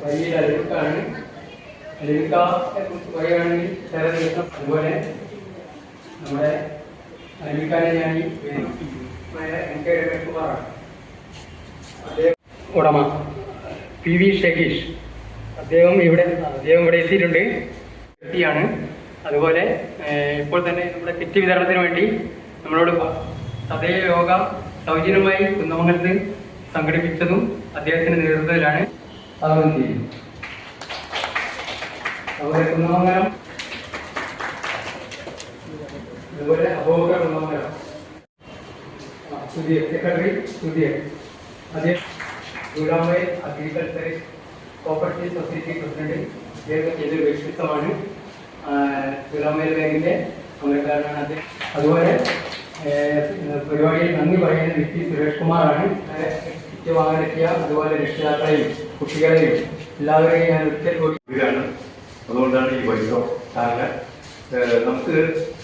വലിയ അരുവിക്കാണ്. അരുവിക്കയെ കുറിച്ച് പറയുകയാണെങ്കിൽ ചില ദിവസം അതുപോലെ നമ്മുടെ അരുവിക്കാരെ ഞാൻ ഉടമ PV ഷഹീഷ് അദ്ദേഹം ഇവിടെ എത്തിയിട്ടുണ്ട്. വ്യക്തിയാണ്. അതുപോലെ ഇപ്പോൾ തന്നെ നമ്മുടെ കിറ്റ് വിതരണത്തിന് വേണ്ടി നമ്മളോട് സദൈവ യോഗ സൗജന്യമായി കുന്നമംഗലത്ത് സംഘടിപ്പിച്ചതും അദ്ദേഹത്തിന്റെ നേതൃത്വത്തിലാണ്. അതുപോലെ കുന്നമംഗലം അതുപോലെ അബോധ കുന്നമംഗലം സുധീർ സെക്രട്ടറി സുധീർ അദ്ദേഹം ഗുലാമൈ അഗ്രികൾച്ചർ കോപ്പറേറ്റീവ് സൊസൈറ്റി പ്രസിഡന്റ്. ഇതൊരു വ്യക്തിത്വമാണ്. ഗുലാമൈ ബാങ്കിന്റെ അമരക്കാരനാണ് അദ്ദേഹം. അതുപോലെ പരിപാടിയിൽ നന്ദി പറയുന്ന വ്യക്തി സുരേഷ് കുമാറാണ്. കിറ്റ് വാങ്ങാനെത്തിയ അതുപോലെ രക്ഷിതാക്കളെയും കുട്ടികളെയും എല്ലാവരെയും ഞാൻ ഒരിക്കൽ കൂടി അതുകൊണ്ടാണ് ഈ വൈദ്യുത ചാനൽ നമുക്ക്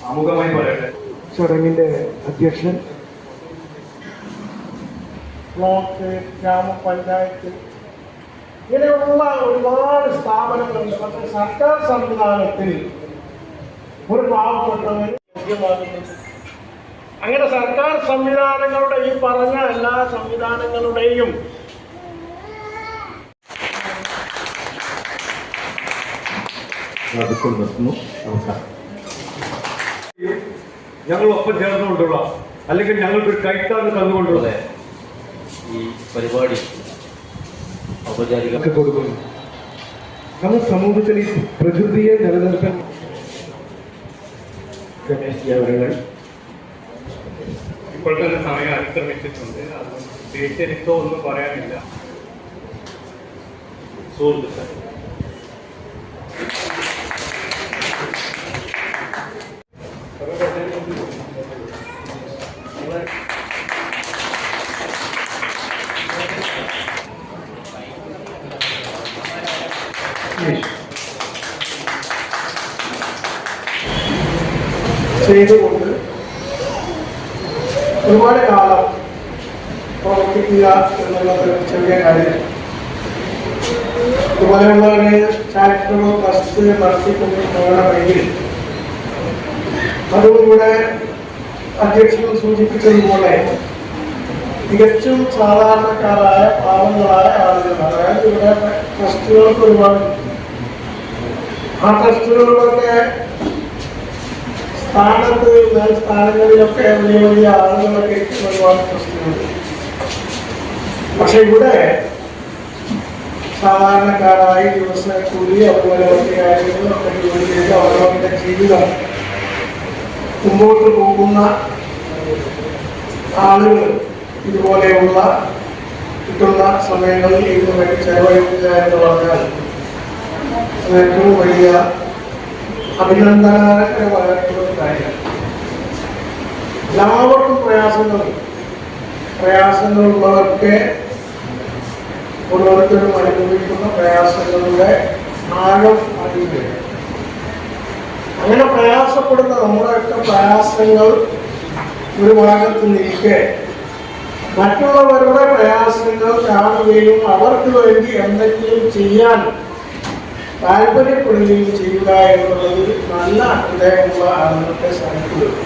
ആമുഖമായി പറയട്ടെ. ചടങ്ങിന്റെ അധ്യക്ഷൻ ബ്ലോക്ക് ഗ്രാമപഞ്ചായത്ത് ഇങ്ങനെയുള്ള ഒരുപാട് സ്ഥാപനങ്ങളുണ്ട്. പക്ഷേ സർക്കാർ സംവിധാനത്തിൽ ഒരു പാവപ്പെട്ടവൻ ലഭ്യമാകുന്നുണ്ട്. അങ്ങനെ സർക്കാർ സംവിധാനങ്ങളുടെ ഈ പറഞ്ഞ എല്ലാ സംവിധാനങ്ങളുടെയും ഞങ്ങൾ ഒപ്പം ചേർന്നുകൊണ്ടുള്ള അല്ലെങ്കിൽ ഞങ്ങൾക്കൊരു കൈത്താന്ന് തന്നുകൊണ്ടുള്ള ഈ പരിപാടി ഔപചാരിക കൊടുക്കുന്നു. നമ്മൾ സമൂഹത്തിൽ ഈ പ്രകൃതിയെ നിലനിർത്താൻ ഗണേശ് ഇപ്പോൾ തന്നെ സമയം അതിക്രമിച്ചിട്ടുണ്ട്. അതുകൊണ്ട് തിരിച്ചെടുത്തോ ഒന്നും പറയാനില്ല. സുഹൃത്തുക്കൾ ചെയ്തുകൊണ്ട് ഒരുപാട് കാലം പ്രവർത്തിക്കുക എന്നുള്ളത് ചെറിയ കാര്യം. ഇതുപോലെയുള്ള ഒരു ചാരിറ്റബിൾ ട്രസ്റ്റ് നടത്തിക്കൊണ്ട് പോകണമെങ്കിൽ അതും ഇവിടെ അധ്യക്ഷൻ സൂചിപ്പിച്ചതുപോലെ തികച്ചും സാധാരണക്കാരായ പാവങ്ങളായ ആളുകളാണ്. അതായത് ഇവിടെ ട്രസ്റ്റുകൾക്ക് ഒരുപാട് ആ ട്രസ്റ്റുകളിലൊക്കെ സ്ഥാനങ്ങളിലൊക്കെ വലിയ വലിയ ആളുകളൊക്കെ ഒരുപാട് പ്രശ്നങ്ങളുണ്ട്. പക്ഷെ ഇവിടെ സാധാരണക്കാരായി ദിവസക്കൂലി അതുപോലെ മറ്റു കാര്യങ്ങളൊക്കെ ജോലി ചെയ്ത് അവരവരുടെ ജീവിതം മുമ്പോട്ട് പോകുന്ന ആളുകൾ ഇതുപോലെയുള്ള കിട്ടുന്ന സമയങ്ങളിൽ ഇതിനു വേണ്ടി ചെലവഴിക്കുക എന്ന് പറഞ്ഞാൽ ഏറ്റവും വലിയ അഭിനന്ദനകരമായിട്ടുള്ള കാര്യമാണ്. എല്ലാവർക്കും പ്രയാസങ്ങളുള്ളവർക്ക് ഓരോരുത്തരും അനുഭവിക്കുന്ന പ്രയാസങ്ങളുടെ ആഴം അറിയുക. അങ്ങനെ പ്രയാസപ്പെടുന്ന നമ്മുടെയൊക്കെ പ്രയാസങ്ങൾ ഒരു ഭാഗത്ത് നിൽക്കെ മറ്റുള്ളവരുടെ പ്രയാസങ്ങൾ കാണുകയും അവർക്ക് വേണ്ടി എന്തെങ്കിലും ചെയ്യാൻ താല്പര്യപ്പെടുകയും ചെയ്യുക എന്നുള്ളത് നല്ല ഹൃദയമുള്ള ആളുകളുടെ സാധിക്കുകയുള്ളൂ.